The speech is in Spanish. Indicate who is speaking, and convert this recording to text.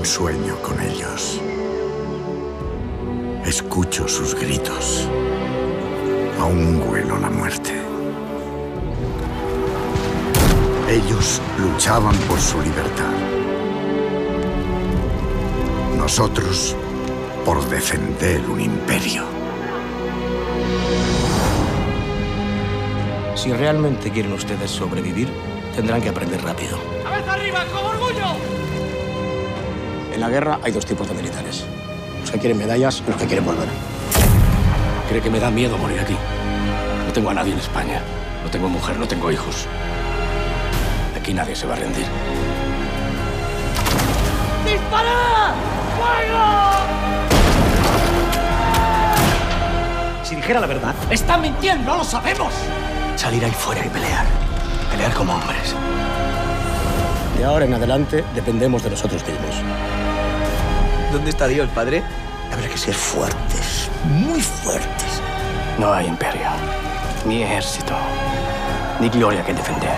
Speaker 1: Aún sueño con ellos. Escucho sus gritos. Aún huelo la muerte. Ellos luchaban por su libertad. Nosotros por defender un imperio.
Speaker 2: Si realmente quieren ustedes sobrevivir, tendrán que aprender rápido.
Speaker 3: ¡Cabeza arriba, con orgullo!
Speaker 2: En la guerra hay dos tipos de militares. Los que quieren medallas y los que quieren volver.
Speaker 3: ¿Cree que me da miedo morir aquí? No tengo a nadie en España. No tengo mujer, no tengo hijos. Aquí nadie se va a rendir. ¡Disparad! ¡Fuego!
Speaker 2: Si dijera la verdad,
Speaker 3: ¡Están mintiendo! ¡Lo sabemos!
Speaker 2: salir ahí fuera y pelear. Pelear como hombres. De ahora en adelante dependemos de nosotros mismos.
Speaker 4: ¿Dónde está Dios, padre?
Speaker 2: Habrá que ser fuertes, muy fuertes.
Speaker 3: No hay imperio, ni ejército, ni gloria que defender.